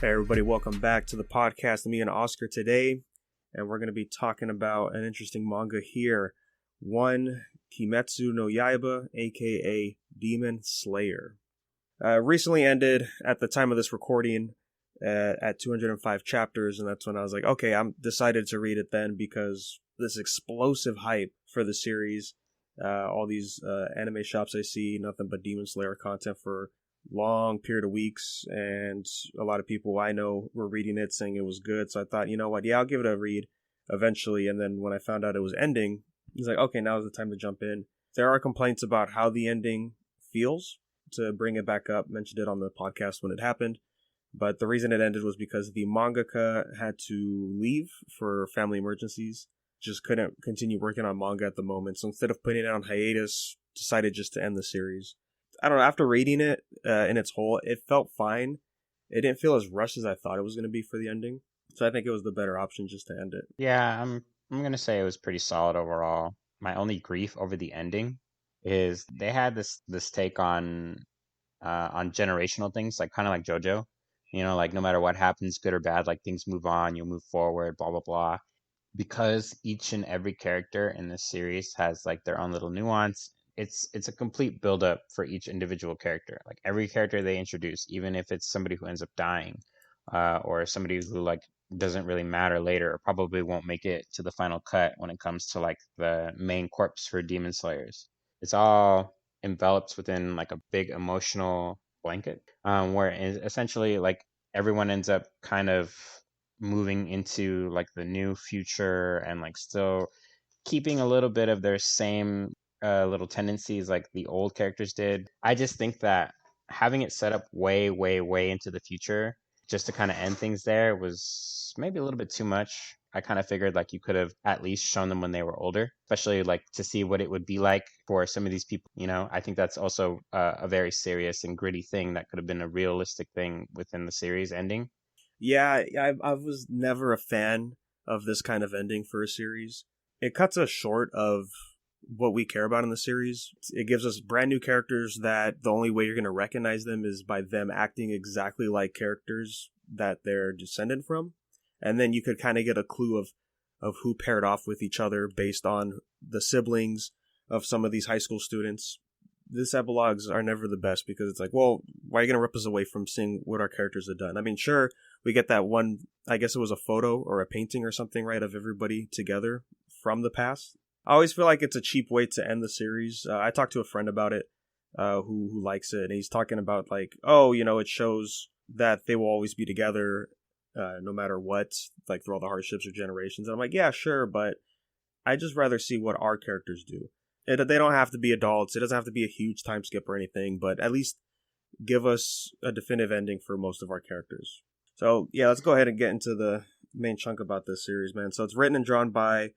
Hey everybody, welcome back to the podcast. Me and Oscar today, and we're going to be talking about an interesting manga here. One, Kimetsu no Yaiba, aka Demon Slayer. Recently ended at the time of this recording at 205 chapters, and that's when I was like, okay, I'm decided to read it then because this explosive hype for the series. All these anime shops I see, nothing but Demon Slayer content for long period of weeks, and a lot of people I know were reading it saying it was good, so I thought, you know what, yeah, I'll give it a read eventually. And then when I found out it was ending, I was like, okay, now is the time to jump in. There are complaints about how the ending feels. To bring it back up, mentioned it on the podcast when it happened, but the reason it ended was because the mangaka had to leave for family emergencies, just couldn't continue working on manga at the moment, so instead of putting it on hiatus, decided just to end the series. I don't know, after reading it in its whole, it felt fine. It didn't feel as rushed as I thought it was going to be for the ending. So I think it was the better option just to end it. Yeah, I'm gonna say it was pretty solid overall. My only grief over the ending is they had this take on generational things, like kind of like JoJo. You know, like no matter what happens, good or bad, like things move on, you'll move forward, blah blah blah. Because each and every character in this series has like their own little nuance. It's a complete build up for each individual character. Like every character they introduce, even if it's somebody who ends up dying, or somebody who like doesn't really matter later, or probably won't make it to the final cut when it comes to like the main corpse for Demon Slayers. It's all enveloped within like a big emotional blanket, where essentially like everyone ends up kind of moving into like the new future and like still keeping a little bit of their same little tendencies like the old characters did. I just think that having it set up way, way, way into the future just to kind of end things there was maybe a little bit too much. I kind of figured like you could have at least shown them when they were older, especially like to see what it would be like for some of these people. You know, I think that's also a very serious and gritty thing that could have been a realistic thing within the series ending. Yeah, I was never a fan of this kind of ending for a series. It cuts us short of what we care about in the series. It gives us brand new characters that the only way you're going to recognize them is by them acting exactly like characters that they're descended from. And then you could kind of get a clue of who paired off with each other based on the siblings of some of these high school students. These epilogues are never the best because it's like, well, why are you going to rip us away from seeing what our characters have done? I mean, sure, we get that one, I guess it was a photo or a painting or something, right, of everybody together from the past. I always feel like it's a cheap way to end the series. I talked to a friend about it who likes it, and he's talking about like, oh, you know, it shows that they will always be together no matter what, like through all the hardships or generations. And I'm like, yeah, sure, but I just rather see what our characters do. They don't have to be adults. It doesn't have to be a huge time skip or anything, but at least give us a definitive ending for most of our characters. So, yeah, let's go ahead and get into the main chunk about this series, man. So it's written and drawn by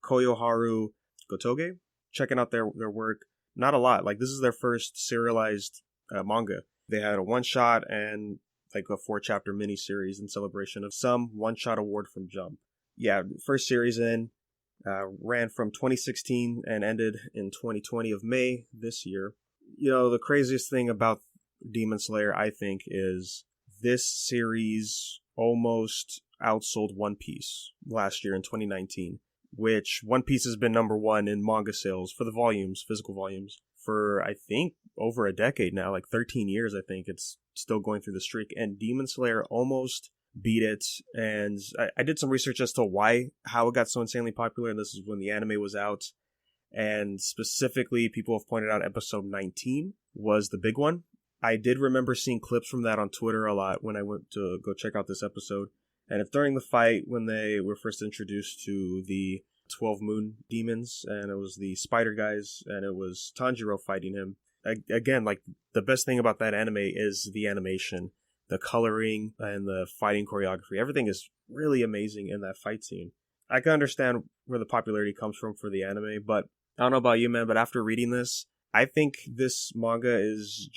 Koyoharu Gotoge. Checking out their work. Not a lot. Like, this is their first serialized manga. They had a one-shot and like a 4-chapter miniseries in celebration of some one-shot award from Jump. Yeah, first series in. Ran from 2016 and ended in 2020 of May this year. You know, the craziest thing about Demon Slayer, I think, is this series almost outsold One Piece last year in 2019, which One Piece has been number one in manga sales for the volumes, physical volumes, for I think over a decade now, like 13 years, I think it's still going through the streak. And Demon Slayer almost beat it, and I did some research as to how it got so insanely popular, and this is when the anime was out, and specifically people have pointed out episode 19 was the big one. I did remember seeing clips from that on Twitter a lot when I went to go check out this episode, and it's during the fight when they were first introduced to the 12 moon demons, and it was the spider guys, and it was Tanjiro fighting him. Again, like, the best thing about that anime is the animation. The coloring and the fighting choreography, everything is really amazing in that fight scene. I can understand where the popularity comes from for the anime, but I don't know about you, man, but after reading this, I think this manga is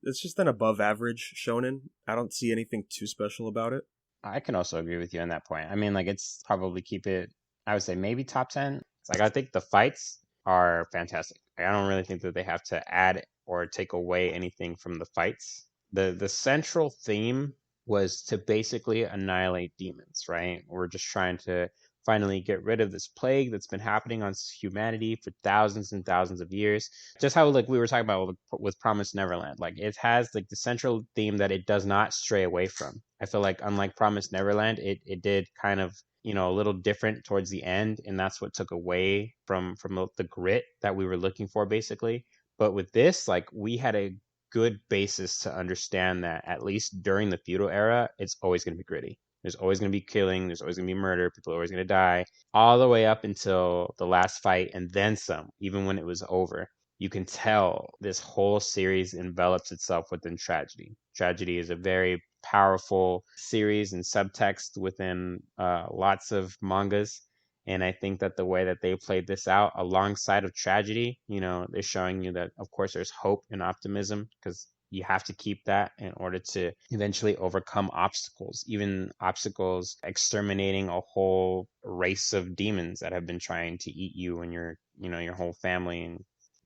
it's just an above average shonen. I don't see anything too special about it. I can also agree with you on that point. I mean, like it's probably keep it, I would say maybe top 10. Like I think the fights are fantastic. Like, I don't really think that they have to add or take away anything from the fights. The central theme was to basically annihilate demons, right? We're just trying to finally get rid of this plague that's been happening on humanity for thousands and thousands of years. Just how like we were talking about with Promised Neverland, like it has like the central theme that it does not stray away from. I feel like unlike Promised Neverland, it did kind of, you know, a little different towards the end, and that's what took away from the grit that we were looking for basically. But with this, like we had a good basis to understand that at least during the feudal era, it's always going to be gritty. There's always going to be killing. There's always going to be murder. People are always going to die, all the way up until the last fight and then some, even when it was over. You can tell this whole series envelops itself within tragedy. Tragedy is a very powerful series and subtext within lots of mangas. And I think that the way that they played this out alongside of tragedy, you know, they're showing you that, of course, there's hope and optimism because you have to keep that in order to eventually overcome obstacles, even obstacles exterminating a whole race of demons that have been trying to eat you and your, you know, your whole family. And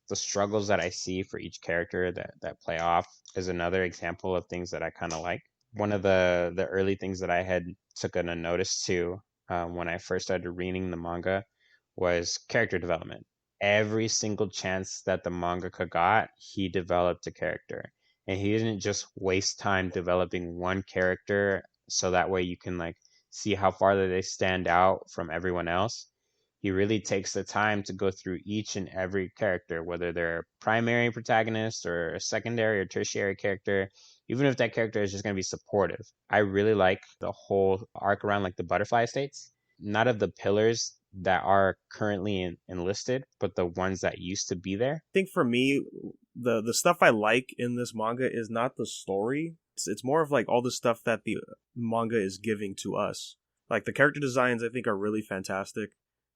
the struggles that I see for each character that play off is another example of things that I kind of like. One of the early things that I had took a notice to when I first started reading the manga was character development. Every single chance that the mangaka got, he developed a character. And he didn't just waste time developing one character so that way you can like see how far that they stand out from everyone else. He really takes the time to go through each and every character, whether they're a primary protagonist or a secondary or tertiary character, even if that character is just going to be supportive. I really like the whole arc around like the butterfly estates, not of the pillars that are currently enlisted, but the ones that used to be there. I think for me, the stuff I like in this manga is not the story. It's more of like all the stuff that the manga is giving to us. Like the character designs, I think are really fantastic.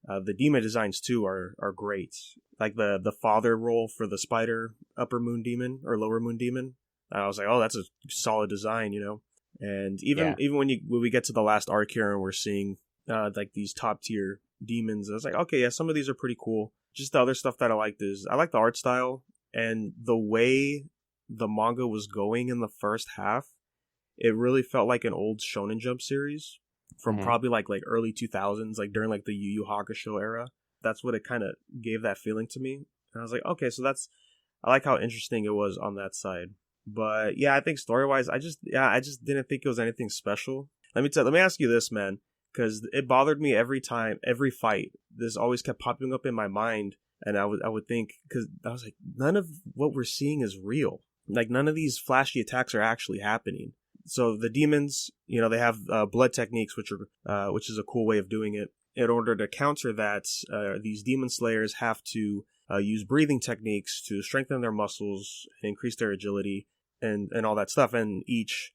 The demon designs too are great. Like the father role for the spider upper moon demon or lower moon demon. I was like, oh, that's a solid design, you know. And even when we get to the last arc here and we're seeing like these top tier demons, I was like, okay, yeah, some of these are pretty cool. Just the other stuff that I liked is I like the art style and the way the manga was going in the first half. It really felt like an old Shonen Jump series from probably like early 2000s, like during like the Yu Yu Hakusho era. That's what it kind of gave that feeling to me. And I was like, okay, so I like how interesting it was on that side. But yeah, I think story wise, I just didn't think it was anything special. Let me ask you this, man, because it bothered me every fight. This always kept popping up in my mind, and I would think, because I was like, none of what we're seeing is real. Like none of these flashy attacks are actually happening. So the demons, you know, they have blood techniques, which is a cool way of doing it. In order to counter that, these demon slayers have to use breathing techniques to strengthen their muscles, increase their agility, and all that stuff. And each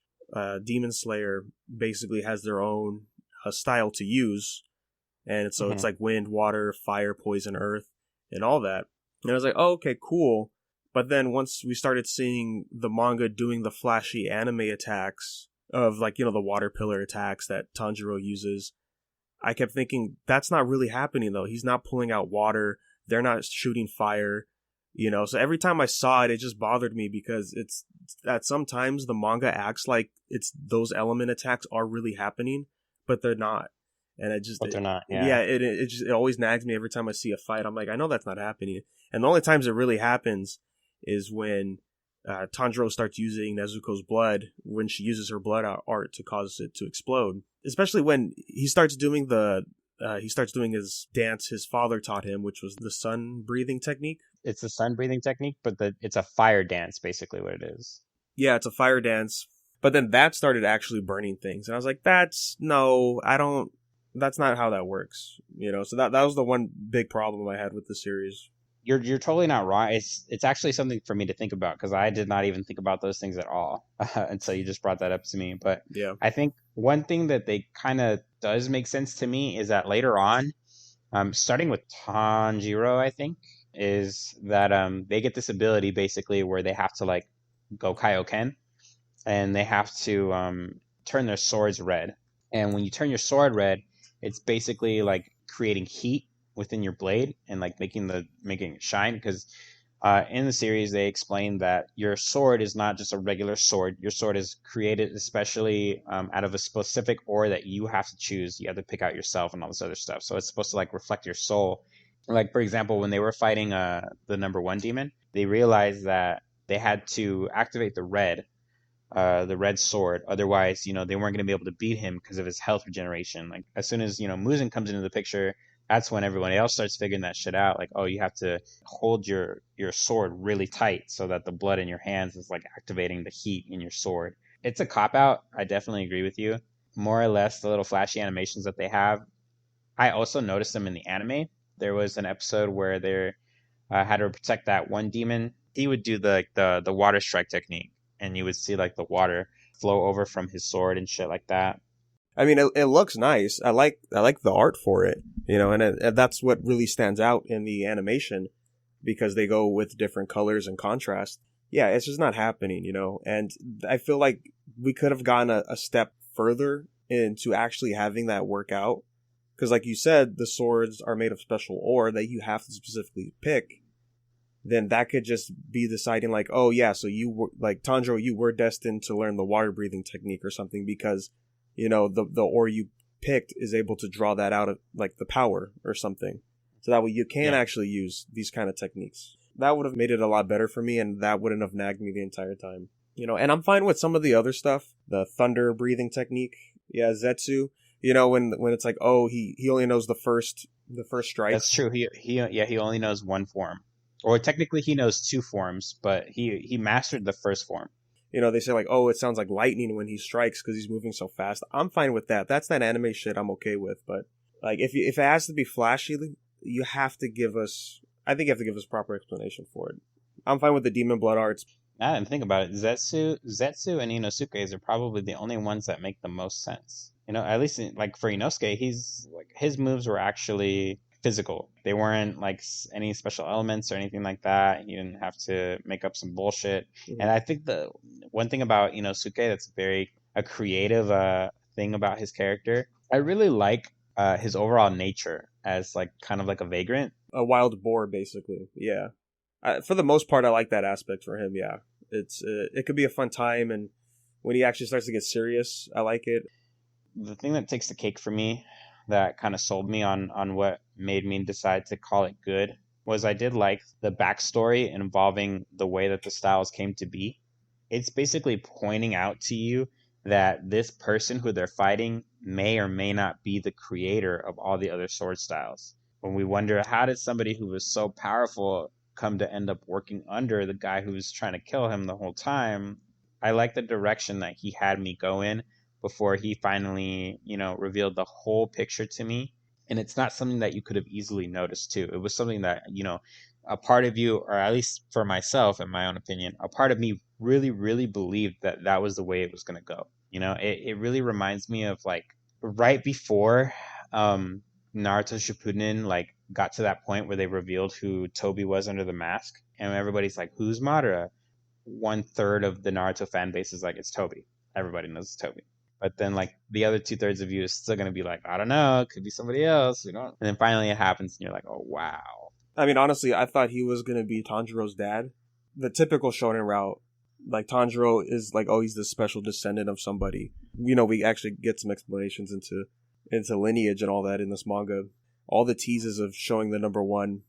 demon slayer basically has their own style to use. And so it's like wind, water, fire, poison, earth, and all that. And I was like, oh, okay, cool. But then once we started seeing the manga doing the flashy anime attacks of like, you know, the water pillar attacks that Tanjiro uses, I kept thinking that's not really happening though. He's not pulling out water. They're not shooting fire, you know. So every time I saw it, it just bothered me because it's that sometimes the manga acts like it's those element attacks are really happening, but they're not. And They're not. Yeah, it always nags me every time I see a fight. I'm like, I know that's not happening. And the only times it really happens is when Tanjiro starts using Nezuko's blood, when she uses her blood art to cause it to explode. Especially when he starts doing his dance his father taught him, which was the sun breathing technique. It's the sun breathing technique, but it's a fire dance, basically what it is. Yeah, it's a fire dance. But then that started actually burning things. And I was like, that's not how that works. You know, so that was the one big problem I had with the series. You're totally not wrong. It's actually something for me to think about because I did not even think about those things at all until you just brought that up to me. But yeah, I think one thing that they kind of does make sense to me is that later on, starting with Tanjiro, I think, is that they get this ability basically where they have to like go Kaioken and they have to turn their swords red. And when you turn your sword red, it's basically like creating heat within your blade and like making it shine because In the series, they explain that your sword is not just a regular sword. Your sword is created especially out of a specific ore that you have to choose. You have to pick out yourself and all this other stuff. So it's supposed to like reflect your soul. Like for example, when they were fighting the number one demon, they realized that they had to activate the red sword. Otherwise, they weren't going to be able to beat him because of his health regeneration. Like as soon as Muzin comes into the picture, that's when everyone else starts figuring that shit out. Like, oh, you have to hold your sword really tight so that the blood in your hands is like activating the heat in your sword. It's a cop out. I definitely agree with you. More or less, the little flashy animations that they have, I also noticed them in the anime. There was an episode where they had to protect that one demon. He would do the water strike technique, and you would see like the water flow over from his sword and shit like that. I mean, it looks nice. I like the art for it, and that's what really stands out in the animation because they go with different colors and contrast. Yeah, it's just not happening, and I feel like we could have gone a step further into actually having that work out. Because, like you said, the swords are made of special ore that you have to specifically pick. Then that could just be deciding, like, oh, yeah, so you were, like, Tanjiro, you were destined to learn the water breathing technique or something because, the ore you picked is able to draw that out of, like, the power or something. So that way you can Yeah, actually use these kind of techniques. That would have made it a lot better for me, and that wouldn't have nagged me the entire time. And I'm fine with some of the other stuff. The thunder breathing technique. Yeah, Zetsu. When it's like, oh, he only knows the first strike. that's true. He only knows one form, or technically he knows two forms, but he mastered the first form. They say like, oh, it sounds like lightning when he strikes because he's moving so fast. I'm fine with that. That's that anime shit I'm okay with. But like, if it has to be flashy, you have to give us. I think you have to give us proper explanation for it. I'm fine with the demon blood arts. Now that I think about it, Zetsu, and Inosuke's are probably the only ones that make the most sense. At least like for Inosuke, he's like his moves were actually physical. They weren't like any special elements or anything like that. He didn't have to make up some bullshit. And Mhm. I think the one thing about Inosuke that's very a creative thing about his character, I really like his overall nature as like kind of like a vagrant. A wild boar, basically. Yeah. For the most part, I like that aspect for him. Yeah, it could be a fun time, and when he actually starts to get serious, I like it. The thing that takes the cake for me, that kind of sold me on what made me decide to call it good, was I did like the backstory involving the way that the styles came to be. It's basically pointing out to you that this person who they're fighting may or may not be the creator of all the other sword styles. When we wonder, how did somebody who was so powerful come to end up working under the guy who was trying to kill him the whole time? I like the direction that he had me go in before he finally, revealed the whole picture to me. And it's not something that you could have easily noticed too. It was something that, a part of you, or at least for myself, in my own opinion, a part of me really, really believed that that was the way it was going to go. It really reminds me of like right before Naruto Shippuden like got to that point where they revealed who Toby was under the mask, and everybody's like, "Who's Madara?" 1/3 of the Naruto fan base is like, "It's Toby." Everybody knows it's Toby. But then like the other 2/3 of you is still gonna be like, I don't know, it could be somebody else, And then finally it happens, and you're like, oh wow. I mean, honestly, I thought he was gonna be Tanjiro's dad. The typical shonen route, like Tanjiro is like, oh, he's the special descendant of somebody. We actually get some explanations into lineage and all that in this manga. All the teases of showing the number one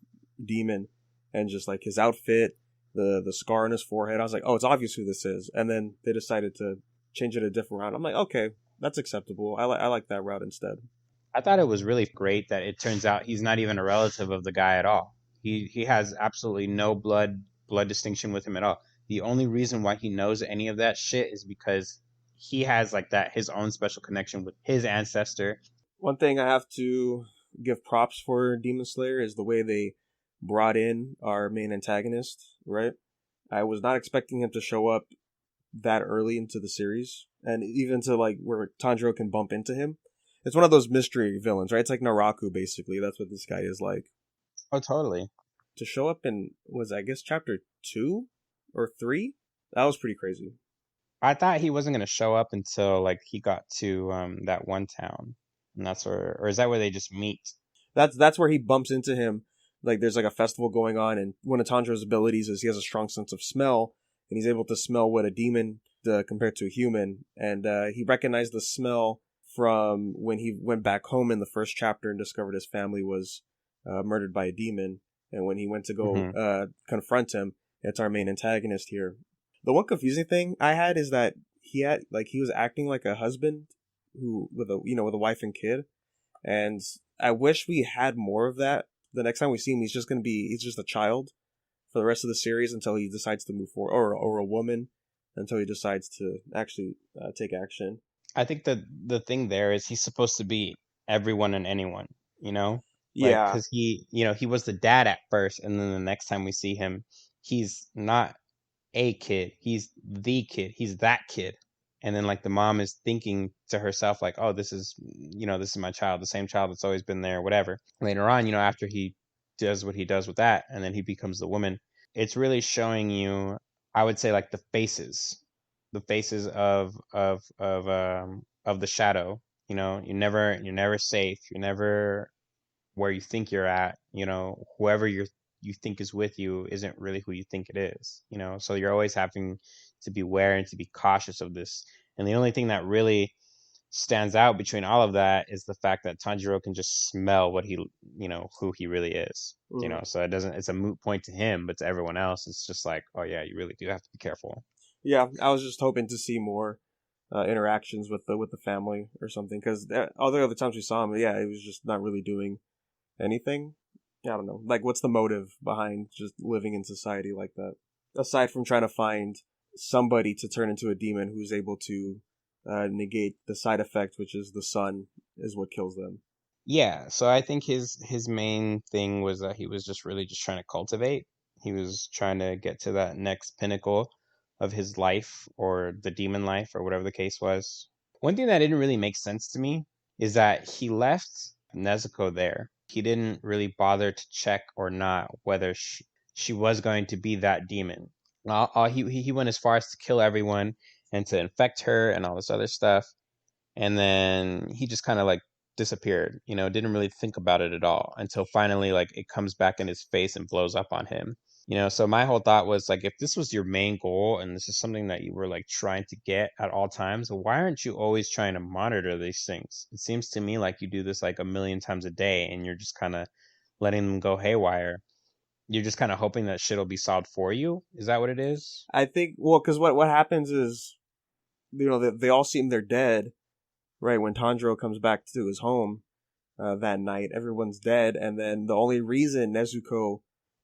demon and just like his outfit, the scar on his forehead. I was like, oh, it's obvious who this is. And then they decided to change it a different route. I'm like, okay, that's acceptable. I like that route instead. I thought it was really great that it turns out he's not even a relative of the guy at all. He has absolutely no blood distinction with him at all. The only reason why he knows any of that shit is because he has like that his own special connection with his ancestor. One thing I have to give props for Demon Slayer is the way they brought in our main antagonist, right? I was not expecting him to show up that early into the series, and even to like where Tanjiro can bump into him. It's one of those mystery villains, right? It's like Naraku, basically. That's what this guy is like. Oh, totally. To show up in was I guess chapter 2 or 3. That was pretty crazy. I thought he wasn't gonna show up until like he got to that one town, and that's where, or is that where they just meet? That's where he bumps into him Like there's like a festival going on, and one of Tanjiro's abilities is he has a strong sense of smell, and he's able to smell what a demon compared to a human. And he recognized the smell from when he went back home in the first chapter and discovered his family was murdered by a demon. And when he went to go Hmm. confront him, it's our main antagonist here. The one confusing thing I had is that he was acting like a husband who with a wife and kid, and I wish we had more of that. The next time we see him, he's just a child for the rest of the series until he decides to move forward, or a woman until he decides to actually take action. I think that the thing there is he's supposed to be everyone and anyone, you know? Like, Yeah, because he was the dad at first, and then the next time we see him, he's not a kid, he's the kid, he's that kid. And then, like, the mom is thinking to herself, like, oh, this is my child, the same child that's always been there, whatever. Later on, after he does what he does with that, and then he becomes the woman, it's really showing you, I would say, like, the faces of the shadow. You're never safe. You're never where you think you're at. Whoever you think is with you isn't really who you think it is. So you're always having to be aware and to be cautious of this. And the only thing that really stands out between all of that is the fact that Tanjiro can just smell who he really is. hmm So it's a moot point to him, but to everyone else, it's just like, oh yeah, you really do have to be careful. yeah. I was just hoping to see more interactions with the family or something, because all the other times we saw him, yeah, he was just not really doing anything. I don't know. Like, what's the motive behind just living in society like that? Aside from trying to find somebody to turn into a demon who's able to negate the side effect, which is the sun, is what kills them. Yeah, so I think his main thing was that he was just really just trying to cultivate. He was trying to get to that next pinnacle of his life or the demon life or whatever the case was. One thing that didn't really make sense to me is that he left Nezuko there. He didn't really bother to check or not whether she was going to be that demon. He went as far as to kill everyone and to infect her and all this other stuff, and then he just kind of like disappeared, didn't really think about it at all until finally like it comes back in his face and blows up on him. So my whole thought was like, if this was your main goal and this is something that you were like trying to get at all times, why aren't you always trying to monitor these things? It seems to me like you do this like a million times a day and you're just kind of letting them go haywire. You're just kind of hoping that shit'll be solved for you. Is that what it is? I think, well, because what happens is, they all seem they're dead, right? When Tanjiro comes back to his home that night, everyone's dead, and then the only reason Nezuko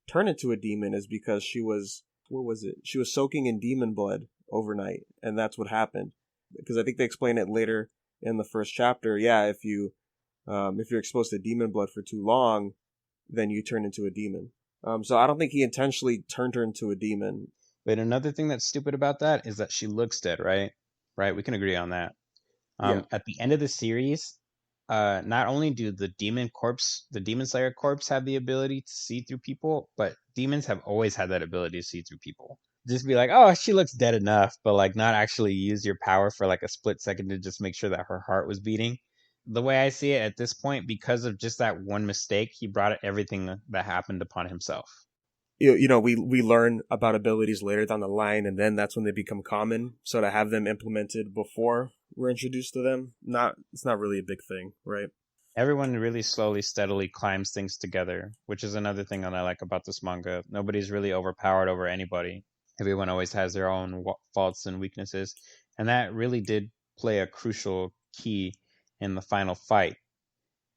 turned into a demon is because she was, what was it? She was soaking in demon blood overnight, and that's what happened. Because I think they explain it later in the first chapter. Yeah, if you're exposed to demon blood for too long, then you turn into a demon. So I don't think he intentionally turned her into a demon. But another thing that's stupid about that is that she looks dead, right? Right, we can agree on that. Yeah, At the end of the series, not only do the demon slayer corpse have the ability to see through people, but demons have always had that ability to see through people. Just be like, oh, she looks dead enough, but like not actually use your power for like a split second to just make sure that her heart was beating. The way I see it at this point, because of just that one mistake, he brought everything that happened upon himself. we learn about abilities later down the line, and then that's when they become common. So to have them implemented before we're introduced to them, it's not really a big thing, right? Everyone really slowly, steadily climbs things together, which is another thing that I like about this manga. Nobody's really overpowered over anybody. Everyone always has their own faults and weaknesses, and that really did play a crucial key in the final fight.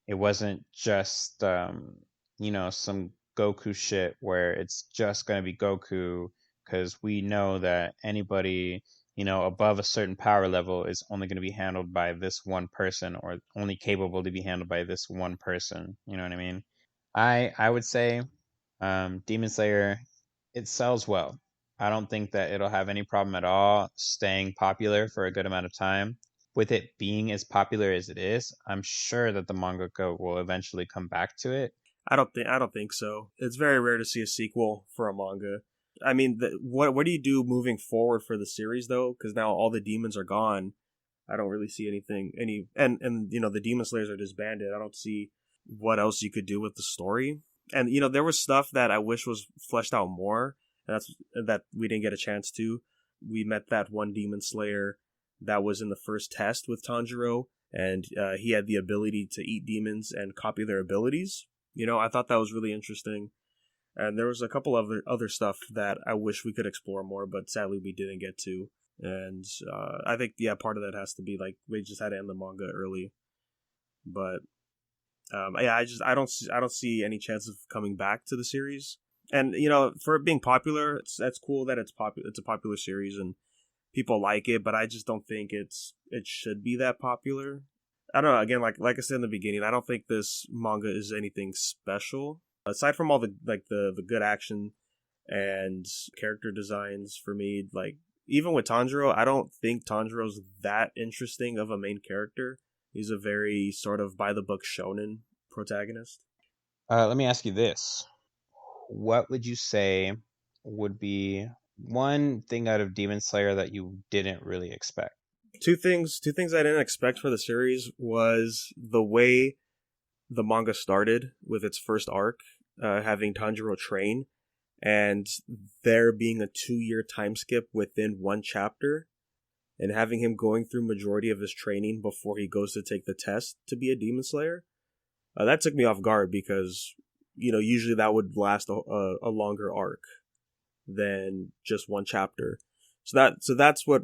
It wasn't just some Goku shit where it's just going to be Goku, because we know that anybody above a certain power level is only going to be handled by this one person, or only capable to be handled by this one person. You know what I mean? I would say Demon Slayer, it sells well. I don't think that it'll have any problem at all staying popular for a good amount of time. With it being as popular as it is, I'm sure that the mangaka will eventually come back to it. I don't think so. It's very rare to see a sequel for a manga. I mean, what do you do moving forward for the series though? Because now all the demons are gone. I don't really see and the demon slayers are disbanded. I don't see what else you could do with the story. And there was stuff that I wish was fleshed out more, and that we didn't get a chance to. We met that one demon slayer that was in the first test with Tanjiro, and he had the ability to eat demons and copy their abilities. I thought that was really interesting. And there was a couple of other stuff that I wish we could explore more, but sadly we didn't get to. And I think part of that has to be like we just had to end the manga early. But I don't see any chance of coming back to the series. And for it being popular, that's cool that it's popular. It's a popular series and people like it, but I just don't think it should be that popular. I don't know. Again, like I said in the beginning, I don't think this manga is anything special aside from all the good action and character designs. For me, like even with Tanjiro, I don't think Tanjiro's that interesting of a main character. He's a very sort of by the book shonen protagonist. Let me ask you this. What would you say would be one thing out of Demon Slayer that you didn't really expect? Two things I didn't expect for the series was the way the manga started with its first arc, having Tanjiro train, and there being a 2-year time skip within one chapter, and having him going through majority of his training before he goes to take the test to be a demon slayer. That took me off guard because usually that would last a longer arc than just one chapter. So that's what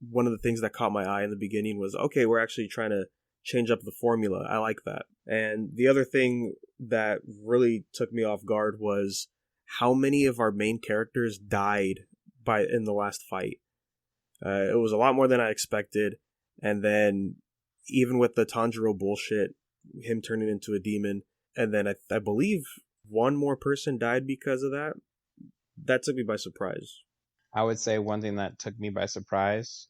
one of the things that caught my eye in the beginning was, okay, we're actually trying to change up the formula. I like that. And the other thing that really took me off guard was how many of our main characters died in the last fight. It was a lot more than I expected. And then even with the Tanjiro bullshit, him turning into a demon, and then I believe one more person died because of that. That took me by surprise. I would say one thing that took me by surprise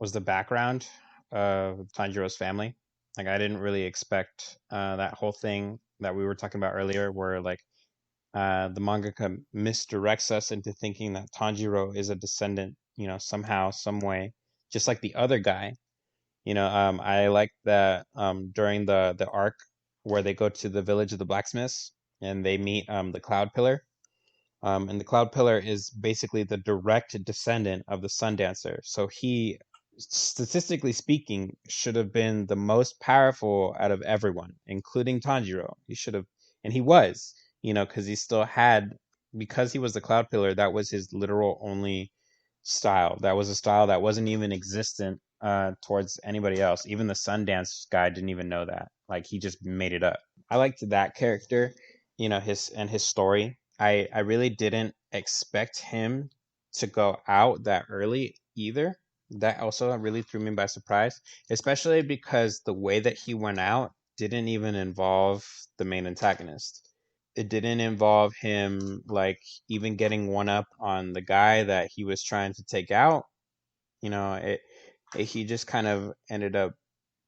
was the background of Tanjiro's family. Like I didn't really expect that whole thing that we were talking about earlier, where like the mangaka misdirects us into thinking that Tanjiro is a descendant, somehow, some way, just like the other guy. I like that during the arc where they go to the village of the blacksmiths and they meet the Cloud Pillar. And the Cloud Pillar is basically the direct descendant of the Sun Dancer. So he, statistically speaking, should have been the most powerful out of everyone, including Tanjiro. He should have, and he was, because he still had, because he was the Cloud Pillar, that was his literal only style. That was a style that wasn't even existent towards anybody else. Even the Sundance guy didn't even know that. Like he just made it up. I liked that character, his story. I really didn't expect him to go out that early either. That also really threw me by surprise, especially because the way that he went out didn't even involve the main antagonist. It didn't involve him like even getting one up on the guy that he was trying to take out. He just kind of ended up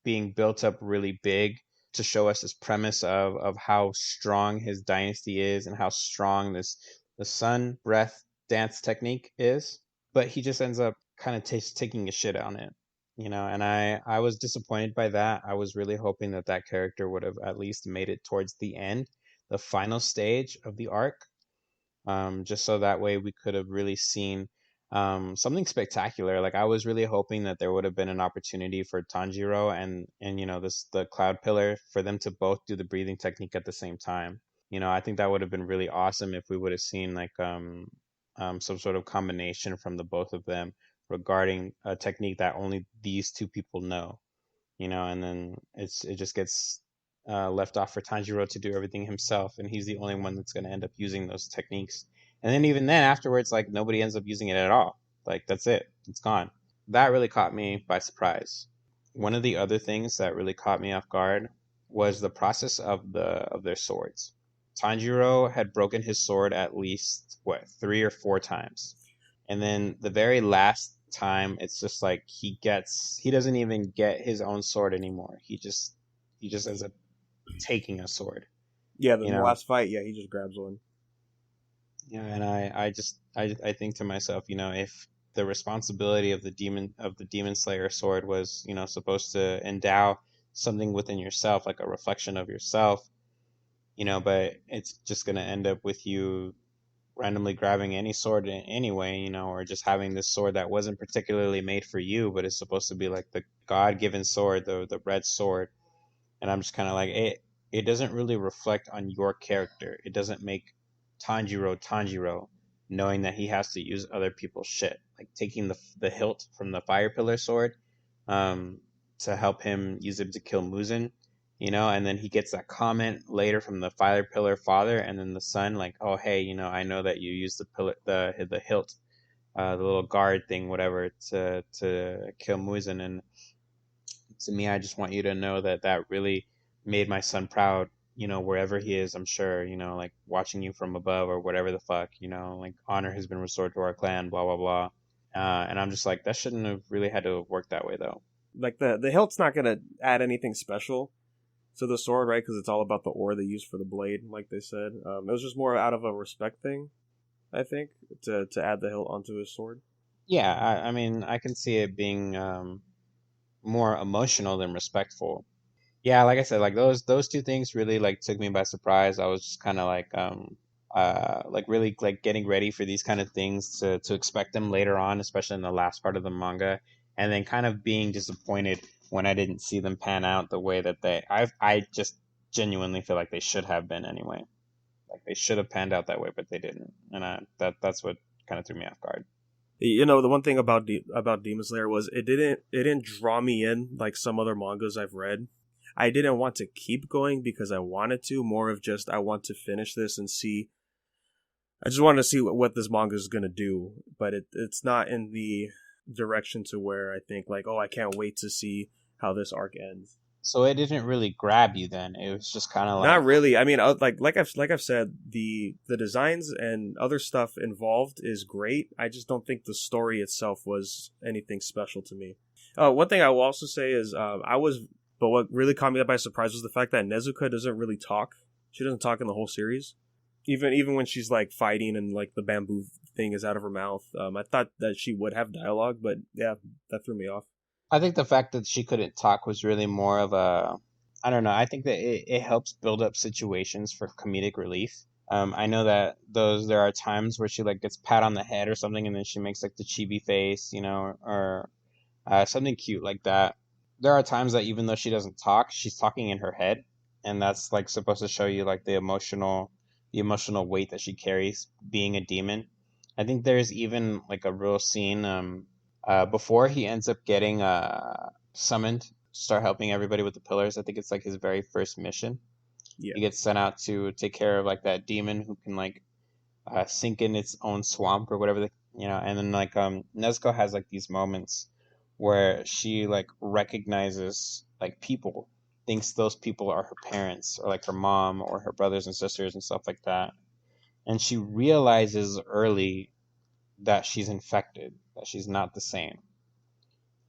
being built up really big to show us this premise of how strong his dynasty is and how strong the sun breath dance technique is. But he just ends up kind of taking a shit on it, and I was disappointed by that. I was really hoping that character would have at least made it towards the end, the final stage of the arc, just so that way we could have really seen something spectacular. Like I was really hoping that there would have been an opportunity for Tanjiro and the Cloud Pillar for them to both do the breathing technique at the same time. I think that would have been really awesome if we would have seen like some sort of combination from the both of them regarding a technique that only these two people know. And then it just gets left off for Tanjiro to do everything himself, and he's the only one that's going to end up using those techniques. And then even then, afterwards, like nobody ends up using it at all. Like that's it, it's gone. That really caught me by surprise. One of the other things that really caught me off guard was the process of their swords. Tanjiro had broken his sword at least 3 or 4 times, and then the very last time, it's just like he doesn't even get his own sword anymore. He just ends up taking a sword. Yeah, then You the know, last fight, yeah, he just grabs one. yeah, and I think to myself, if the responsibility of the demon slayer sword was, supposed to endow something within yourself, like a reflection of yourself, but it's just gonna end up with you randomly grabbing any sword anyway, or just having this sword that wasn't particularly made for you, but it's supposed to be like the God-given sword, the red sword. And I'm just kind of like, it doesn't really reflect on your character. It doesn't make Tanjiro Tanjiro, knowing that he has to use other people's shit, like taking the hilt from the fire pillar sword, um, to help him use it to kill Muzan, and then he gets that comment later from the fire pillar father and then the son, like, oh hey, I know that you use the pillar, the hilt, the little guard thing, whatever, to kill Muzan. And to me, I just want you to know that that really made my son proud, wherever he is, I'm sure, like watching you from above or whatever the fuck, like honor has been restored to our clan, blah, blah, blah. And I'm just like, that shouldn't have really had to work that way, though. Like the hilt's not gonna add anything special to the sword, right? Because it's all about the ore they use for the blade, like they said. It was just more out of a respect thing, I think, to add the hilt onto his sword. Yeah, I mean, I can see it being more emotional than respectful. Yeah, like I said, like those two things really like took me by surprise. I was just kind of like really like getting ready for these kind of things to expect them later on, especially in the last part of the manga, and then kind of being disappointed when I didn't see them pan out the way that I just genuinely feel like they should have been anyway. Like they should have panned out that way, but they didn't, and that's what kind of threw me off guard. The one thing about Demon Slayer was it didn't draw me in like some other mangas I've read. I didn't want to keep going because I wanted to. More of just I want to finish this and see. I just wanted to see what this manga is gonna do, but it's not in the direction to where I think like, oh, I can't wait to see how this arc ends. So it didn't really grab you then. It was just kind of Not like, really. I mean, like I've said, the designs and other stuff involved is great. I just don't think the story itself was anything special to me. One thing I will also say is but what really caught me by surprise was the fact that Nezuko doesn't really talk. She doesn't talk in the whole series, even when she's like fighting and like the bamboo thing is out of her mouth. I thought that she would have dialogue, but yeah, that threw me off. I think the fact that she couldn't talk was really more of a, I don't know. I think that it helps build up situations for comedic relief. I know that there are times where she like gets pat on the head or something, and then she makes like the chibi face, or something cute like that. There are times that even though she doesn't talk, she's talking in her head, and that's like supposed to show you like the emotional weight that she carries being a demon. I think there's even like a real scene before he ends up getting summoned to start helping everybody with the pillars. I think it's like his very first mission. Yeah. He gets sent out to take care of like that demon who can like sink in its own swamp or whatever, and then like Nezuko has like these moments where she like recognizes like people, thinks those people are her parents or like her mom or her brothers and sisters and stuff like that, and she realizes early that she's infected, that she's not the same,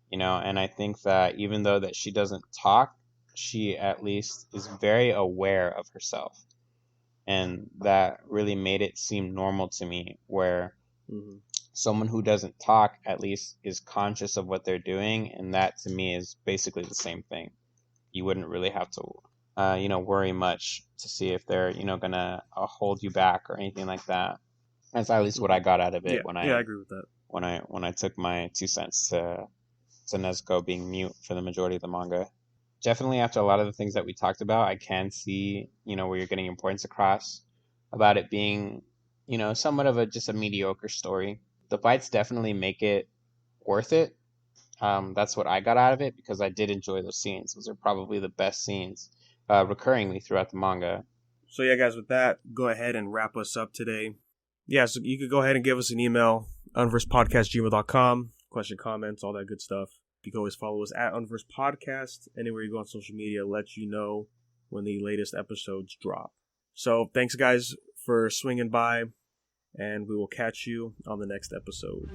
and I think that even though that she doesn't talk, she at least is very aware of herself, and that really made it seem normal to me, where Mm-hmm. someone who doesn't talk at least is conscious of what they're doing, and that to me is basically the same thing. You wouldn't really have to worry much to see if they're gonna hold you back or anything like that. That's at least what I Mm-hmm. got out of Yeah, it yeah, I agree with that. when I took my 2 cents to Nezuko being mute for the majority of the manga. Definitely, after a lot of the things that we talked about, I can see where you're getting your points across about it being somewhat of just a mediocre story. The fights definitely make it worth it. That's what I got out of it because I did enjoy those scenes. Those are probably the best scenes recurringly throughout the manga. So yeah, guys, with that, go ahead and wrap us up today. Yeah, so you could go ahead and give us an email, unversepodcast@gmail.com, question, comments, all that good stuff. You can always follow us at Unverse Podcast. Anywhere you go on social media, let you know when the latest episodes drop. So thanks, guys, for swinging by, and we will catch you on the next episode.